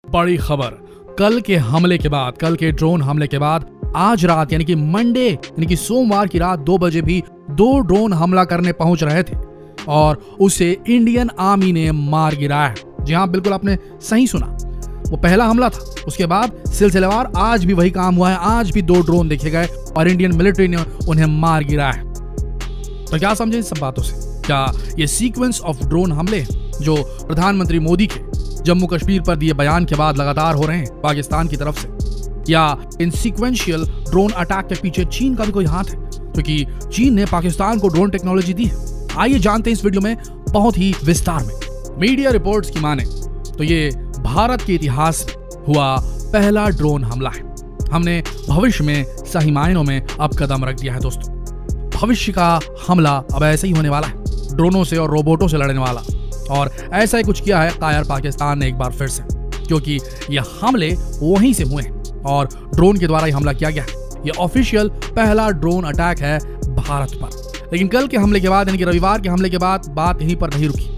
बड़ी खबर, कल के हमले के बाद, कल के ड्रोन हमले के बाद आज रात यानी कि मंडे यानी कि सोमवार की रात 2 बजे भी 2 ड्रोन हमला करने पहुंच रहे थे और उसे इंडियन आर्मी ने मार गिराया। जी हाँ, बिल्कुल आपने सही सुना, वो पहला हमला था। उसके बाद सिलसिलेवार आज भी वही काम हुआ है, आज भी 2 ड्रोन देखे गए और इंडियन मिलिट्री ने उन्हें मार गिराया। तो क्या समझे इन सब बातों से? क्या ये सीक्वेंस ऑफ ड्रोन हमले जो प्रधानमंत्री मोदी के जम्मू कश्मीर पर दिए बयान के बाद लगातार हो रहे हैं पाकिस्तान की तरफ से, या इन सीक्वेंशियल ड्रोन अटैक के पीछे चीन का भी कोई हाथ है? क्योंकि चीन ने पाकिस्तान को ड्रोन टेक्नोलॉजी दी है। आइए जानते हैं इस वीडियो में बहुत ही विस्तार में। मीडिया रिपोर्ट्स की माने तो ये भारत के इतिहास में हुआ पहला ड्रोन हमला है। हमने भविष्य में सही मायनों में अब कदम रख दिया है दोस्तों। भविष्य का हमला अब ऐसे ही होने वाला है, ड्रोनों से और रोबोटों से लड़ने वाला। और ऐसा ही कुछ किया है कायर पाकिस्तान ने एक बार फिर से, क्योंकि ये हमले वहीं से हुए हैं और ड्रोन के द्वारा ही हमला किया गया है। ये ऑफिशियल पहला ड्रोन अटैक है भारत पर। लेकिन कल के हमले के बाद यानी कि रविवार के हमले के बाद बात यहीं पर नहीं रुकी।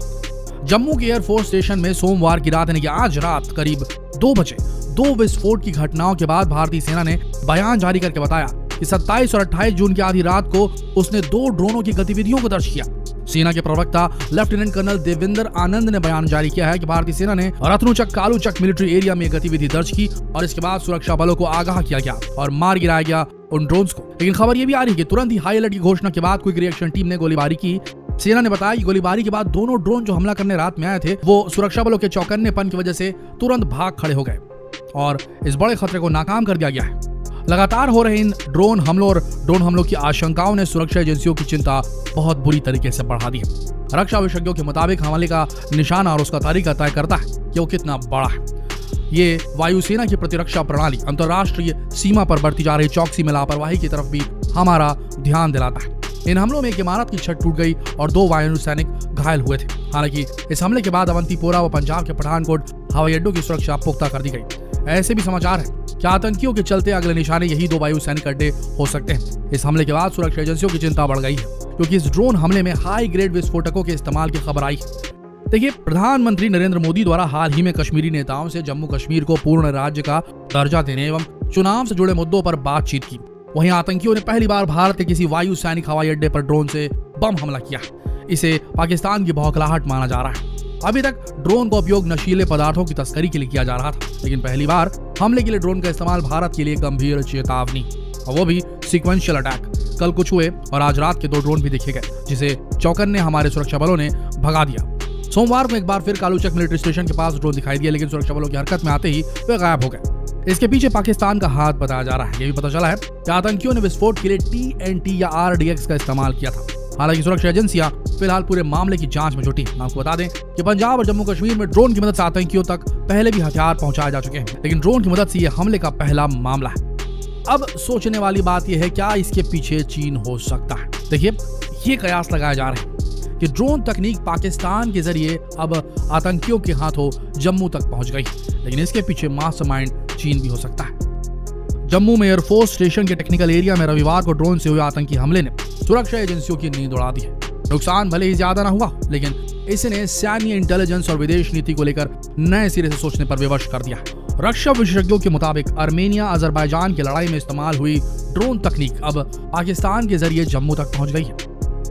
जम्मू के एयरफोर्स स्टेशन में सोमवार की रात यानी कि आज रात करीब 2 बजे 2 विस्फोट की घटनाओं के बाद भारतीय सेना ने बयान जारी करके बताया कि 27 और 28 जून की आधी रात को उसने 2 ड्रोनों की गतिविधियों को दर्ज किया। सेना के प्रवक्ता लेफ्टिनेंट कर्नल देविंदर आनंद ने बयान जारी किया है कि भारतीय सेना ने रत्नुचक कालूचक मिलिट्री एरिया में गतिविधि दर्ज की और इसके बाद सुरक्षा बलों को आगाह किया गया और मार गिराया गया उन ड्रोन्स को। लेकिन खबर यह भी आ रही है कि तुरंत ही हाई अलर्ट की घोषणा के बाद क्विक रिएक्शन टीम ने गोलीबारी की। सेना ने बताया कि गोलीबारी के बाद दोनों ड्रोन जो हमला करने रात में आए थे वो सुरक्षा बलों के चौकन्नेपन की वजह से तुरंत भाग खड़े हो गए और इस बड़े खतरे को नाकाम कर दिया गया है। लगातार हो रहे इन ड्रोन हमलों और ड्रोन हमलों की आशंकाओं ने सुरक्षा एजेंसियों की चिंता बहुत बुरी तरीके से बढ़ा दी है। रक्षा विशेषज्ञों के मुताबिक हमले का निशाना और उसका तरीका तय करता है कि वो कितना बड़ा है। ये वायुसेना की प्रतिरक्षा प्रणाली अंतर्राष्ट्रीय सीमा पर बढ़ती जा रही चौकसी में लापरवाही की तरफ भी हमारा ध्यान दिलाता है। इन हमलों में एक इमारत की छत टूट गई और 2 वायु सैनिक घायल हुए थे। हालांकि इस हमले के बाद अवंतीपोरा व पंजाब के पठानकोट हवाई अड्डों की सुरक्षा पुख्ता कर दी गई। ऐसे भी समाचार है कि आतंकियों के चलते अगले निशाने यही 2 वायु सैनिक अड्डे हो सकते हैं। इस हमले के बाद सुरक्षा एजेंसियों की चिंता बढ़ गई है, क्योंकि इस ड्रोन हमले में हाई ग्रेड विस्फोटकों के इस्तेमाल की खबर आई है। देखिए, प्रधानमंत्री नरेंद्र मोदी द्वारा हाल ही में कश्मीरी नेताओं से जम्मू कश्मीर को पूर्ण राज्य का दर्जा देने एवं चुनाव से जुड़े मुद्दों पर बातचीत की। वहीं आतंकियों ने पहली बार भारत के किसी वायु सैनिक हवाई अड्डे पर ड्रोन से बम हमला किया। इसे पाकिस्तान की बौखलाहट माना जा रहा है। अभी तक ड्रोन का उपयोग नशीले पदार्थों की तस्करी के लिए किया जा रहा था, लेकिन पहली बार हमले के लिए ड्रोन का इस्तेमाल भारत के लिए गंभीर चेतावनी, और वो भी सीक्वेंशियल अटैक। कल कुछ हुए और आज रात के 2 ड्रोन भी देखे गए, जिसे चौकन्ने हमारे सुरक्षा बलों ने भगा दिया। सोमवार को एक बार फिर कालूचक मिलिट्री स्टेशन के पास ड्रोन दिखाई दिया, लेकिन सुरक्षा बलों की हरकत में आते ही वे गायब हो गए। इसके पीछे पाकिस्तान का हाथ बताया जा रहा है। ये भी पता चला है कि आतंकियों ने विस्फोट के लिए TNT या RDX का इस्तेमाल किया था। हालांकि सुरक्षा एजेंसियां फिलहाल पूरे मामले की जांच में जुटी। आपको बता दें कि पंजाब और जम्मू कश्मीर में ड्रोन की मदद से आतंकियों तक पहले भी हथियार पहुंचाए जा चुके हैं, लेकिन ड्रोन की मदद से यह हमले का पहला मामला है। अब सोचने वाली बात यह है, क्या इसके पीछे चीन हो सकता है? देखिए, ये कयास लगाए जा रहे हैं कि ड्रोन तकनीक पाकिस्तान के जरिए अब आतंकियों के हाथों जम्मू तक पहुंच गई, लेकिन इसके पीछे मास्टरमाइंड चीन भी हो सकता है। जम्मू में एयरफोर्स स्टेशन के टेक्निकल एरिया में रविवार को ड्रोन से हुए आतंकी हमले ने सुरक्षा एजेंसियों की नींद उड़ा दी है। नुकसान भले ही ज्यादा ना हुआ, लेकिन इसने सैन्य इंटेलिजेंस और विदेश नीति को लेकर नए सिरे से सोचने पर विवश कर दिया है। रक्षा विशेषज्ञों के मुताबिक आर्मेनिया अजरबैजान की लड़ाई में इस्तेमाल हुई ड्रोन तकनीक अब पाकिस्तान के जरिए जम्मू तक पहुंच गई है।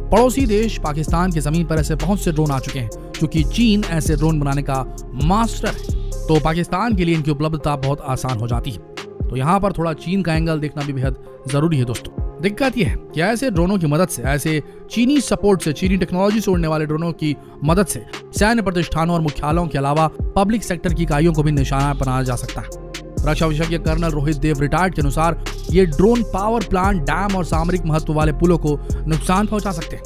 पड़ोसी देश पाकिस्तान की जमीन पर ऐसे बहुत से ड्रोन आ चुके हैं, क्योंकि चीन ऐसे ड्रोन बनाने का मास्टर है, तो पाकिस्तान के लिए इनकी उपलब्धता बहुत आसान हो जाती है। तो यहाँ पर थोड़ा चीन का एंगल देखना भी बेहद जरूरी है दोस्तों। दिक्कत यह है कि ऐसे ड्रोनों की मदद से, ऐसे चीनी सपोर्ट से, चीनी टेक्नोलॉजी से उड़ने वाले ड्रोनों की मदद से सैन्य प्रतिष्ठानों और मुख्यालयों के अलावा पब्लिक सेक्टर की इकाइयों को भी निशाना बनाया जा सकता है। रक्षा विशेषज्ञ कर्नल रोहित देव रिटायर्ड के अनुसार ये ड्रोन पावर प्लांट, डैम और सामरिक महत्व वाले पुलों को नुकसान पहुंचा सकते हैं।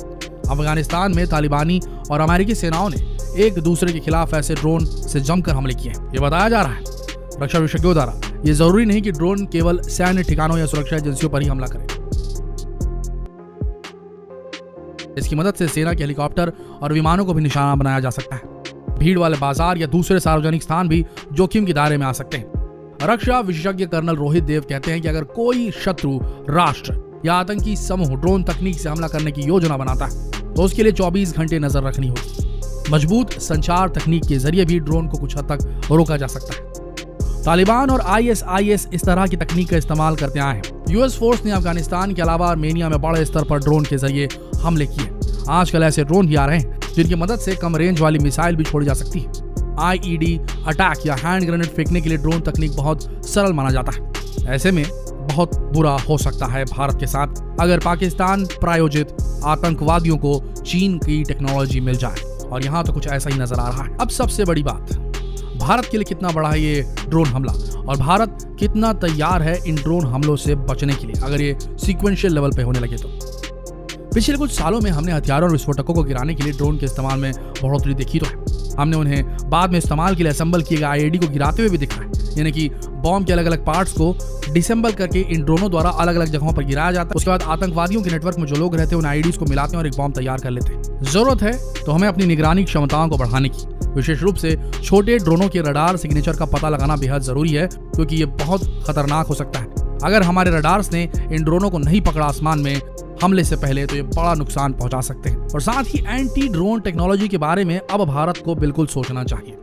अफगानिस्तान में तालिबानी और अमेरिकी सेनाओं ने एक दूसरे के खिलाफ ऐसे ड्रोन से जमकर हमले किए। ये बताया जा रहा है रक्षा विशेषज्ञों द्वारा ये जरूरी नहीं कि ड्रोन केवल सैन्य ठिकानों या सुरक्षा एजेंसियों पर ही हमला करें। इसकी मदद से सेना के हेलीकॉप्टर और विमानों को भी निशाना बनाया जा सकता है। भीड़ वाले बाजार या दूसरे सार्वजनिक स्थान भी जोखिम के दायरे में आ सकते हैं। रक्षा विशेषज्ञ कर्नल रोहित देव कहते हैं कि अगर कोई शत्रु राष्ट्र या आतंकी समूह ड्रोन तकनीक से हमला करने की योजना बनाता है, तो उसके लिए 24 घंटे नजर रखनी होगी। मजबूत संचार तकनीक के जरिए भी ड्रोन को कुछ हद तक रोका जा सकता है। तालिबान और ISIS इस तरह की तकनीक का इस्तेमाल करते आए हैं। यूएस फोर्स ने अफगानिस्तान के अलावा आर्मेनिया में बड़े स्तर पर ड्रोन के जरिए हमले किए। आजकल ऐसे ड्रोन भी आ रहे हैं जिनकी मदद से कम रेंज वाली मिसाइल भी छोड़ी जा सकती है। IED अटैक या हैंड ग्रेनेड फेंकने के लिए ड्रोन तकनीक बहुत सरल माना जाता है। ऐसे में बहुत बुरा हो सकता है भारत के साथ अगर पाकिस्तान प्रायोजित आतंकवादियों को चीन की टेक्नोलॉजी मिल जाए, और यहाँ तो कुछ ऐसा ही नजर आ रहा है। अब सबसे बड़ी बात, भारत के लिए कितना बड़ा है ये ड्रोन हमला और भारत कितना तैयार है इन ड्रोन हमलों से बचने के लिए अगर ये सीक्वेंशियल लेवल पे होने लगे तो। पिछले कुछ सालों में हमने हथियारों और विस्फोटकों को गिराने के लिए ड्रोन के इस्तेमाल में बढ़ोतरी देखी तो है। हमने उन्हें बाद में इस्तेमाल के लिए असेंबल किए गए IED को गिराते हुए भी देखा है, यानी कि बॉम्ब के अलग अलग पार्ट्स को डिसेंबल करके इन ड्रोनों द्वारा अलग अलग जगहों पर गिराया जाता है। उसके बाद आतंकवादियों के नेटवर्क में जो लोग रहते हैं उन IEDs को मिलाते हैं और एक बॉम्ब तैयार कर लेते हैं। जरूरत है तो हमें अपनी निगरानी क्षमताओं को बढ़ाने की, विशेष रूप से छोटे ड्रोनों के रडार सिग्नेचर का पता लगाना बेहद जरूरी है, क्योंकि ये बहुत खतरनाक हो सकता है। अगर हमारे रडार्स ने इन ड्रोनों को नहीं पकड़ा आसमान में हमले से पहले तो ये बड़ा नुकसान पहुंचा सकते हैं। और साथ ही एंटी ड्रोन टेक्नोलॉजी के बारे में अब भारत को बिल्कुल सोचना चाहिए।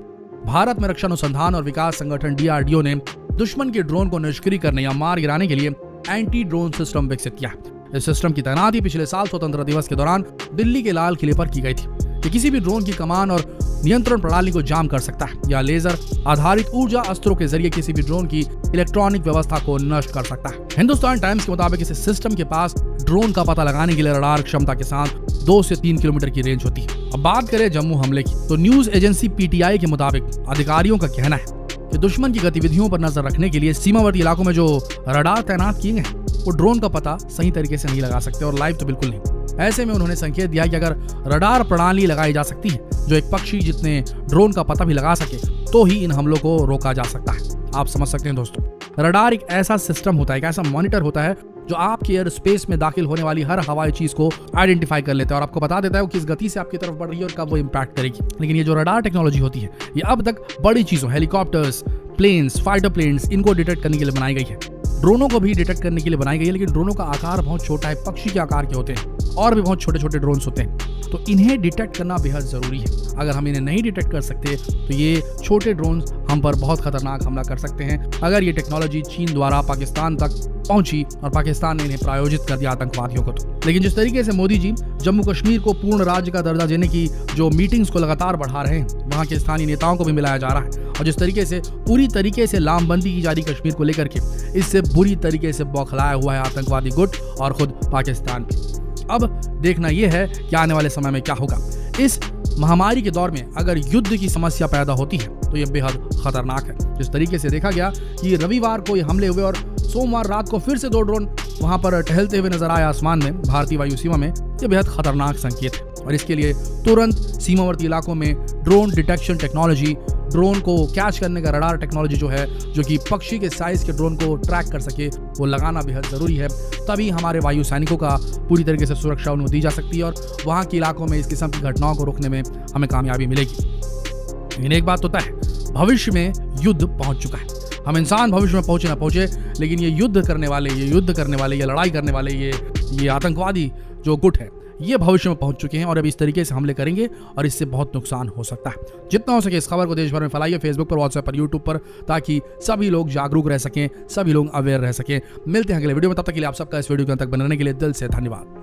भारत में रक्षा अनुसंधान और विकास संगठन DRDO ने दुश्मन के ड्रोन को निष्क्रिय करने या मार गिराने के लिए एंटी ड्रोन सिस्टम विकसित किया। इस सिस्टम की तैनाती पिछले साल स्वतंत्रता दिवस के दौरान दिल्ली के लाल किले पर की गई थी। ये किसी भी ड्रोन की कमान और नियंत्रण प्रणाली को जाम कर सकता है या लेजर आधारित ऊर्जा अस्त्रों के जरिए किसी भी ड्रोन की इलेक्ट्रॉनिक व्यवस्था को नष्ट कर सकता है। हिंदुस्तान टाइम्स के मुताबिक इस सिस्टम के पास ड्रोन का पता लगाने के लिए रडार क्षमता के साथ 2 से 3 किलोमीटर की रेंज होती है। अब बात करें जम्मू हमले की, तो न्यूज एजेंसी PTI के मुताबिक अधिकारियों का कहना है कि दुश्मन की गतिविधियों पर नजर रखने के लिए सीमावर्ती इलाकों में जो रडार तैनात किए गए वो ड्रोन का पता सही तरीके से नहीं लगा सकते और लाइव तो बिल्कुल नहीं। ऐसे में उन्होंने संकेत दिया कि अगर रडार प्रणाली लगाई जा सकती है जो एक पक्षी जितने ड्रोन का पता भी लगा सके तो ही इन हमलों को रोका जा सकता है। आप समझ सकते हैं दोस्तों, रडार एक ऐसा सिस्टम होता है, एक ऐसा मॉनिटर होता है जो आपके एयर स्पेस में दाखिल होने वाली हर हवाई चीज को आइडेंटिफाई कर लेता है और आपको बता देता है वो किस गति से आपकी तरफ बढ़ रही है और कब वो इम्पैक्ट करेगी। लेकिन ये जो रडार टेक्नोलॉजी होती है ये अब तक बड़ी चीजों, हेलीकॉप्टर्स, प्लेन्स, फाइटर प्लेन्स, इनको डिटेक्ट करने के लिए बनाई गई है। ड्रोनों को भी डिटेक्ट करने के लिए बनाई गई है, लेकिन ड्रोनों का आकार बहुत छोटा है, पक्षी के आकार के होते हैं और भी बहुत छोटे छोटे ड्रोन्स होते हैं, तो इन्हें डिटेक्ट करना बेहद जरूरी है। अगर हम इन्हें नहीं डिटेक्ट कर सकते तो ये छोटे ड्रोन्स हम पर बहुत खतरनाक हमला कर सकते हैं अगर ये टेक्नोलॉजी चीन द्वारा पाकिस्तान तक पहुंची और पाकिस्तान ने इन्हें प्रायोजित कर दिया आतंकवादियों को तो। लेकिन जिस तरीके से मोदी जी जम्मू कश्मीर को पूर्ण राज्य का दर्जा देने की जो मीटिंग्स को लगातार बढ़ा रहे हैं, वहां के स्थानीय नेताओं को भी मिलाया जा रहा है, और जिस तरीके से पूरी तरीके से लामबंदी की जा रही कश्मीर को लेकर के, इससे बुरी तरीके से बौखलाया हुआ है आतंकवादी गुट और खुद पाकिस्तान भी। अब देखना यह है कि आने वाले समय में क्या होगा। इस महामारी के दौर में अगर युद्ध की समस्या पैदा होती है तो यह बेहद खतरनाक है। जिस तरीके से देखा गया कि रविवार को ये हमले हुए और सोमवार रात को फिर से 2 ड्रोन वहां पर टहलते हुए नजर आए आसमान में भारतीय वायु सीमा में, यह बेहद खतरनाक संकेत है और इसके लिए तुरंत सीमावर्ती इलाकों में ड्रोन डिटेक्शन टेक्नोलॉजी, ड्रोन को कैच करने का रडार टेक्नोलॉजी जो है, जो कि पक्षी के साइज के ड्रोन को ट्रैक कर सके, वो लगाना बेहद जरूरी है। तभी हमारे वायु सैनिकों का पूरी तरीके से सुरक्षा उन्हें दी जा सकती है और वहाँ के इलाकों में इस किस्म की घटनाओं को रोकने में हमें कामयाबी मिलेगी। लेकिन एक बात तो तय है, भविष्य में युद्ध पहुंच चुका है। हम इंसान भविष्य में पहुंचे ना पहुंचे, लेकिन ये युद्ध करने वाले, ये लड़ाई करने वाले, ये आतंकवादी जो गुट है, ये भविष्य में पहुंच चुके हैं और अब इस तरीके से हमले करेंगे और इससे बहुत नुकसान हो सकता है। जितना हो सके इस खबर को देश भर में फैलाइए, फेसबुक पर, व्हाट्सएप पर, यूट्यूब पर, ताकि सभी लोग जागरूक रह सकें, सभी लोग अवेयर रह सकें। मिलते हैं अगले वीडियो में, तब तक के लिए आप सबका इस वीडियो के अंत तक बने रहने के लिए दिल से धन्यवाद।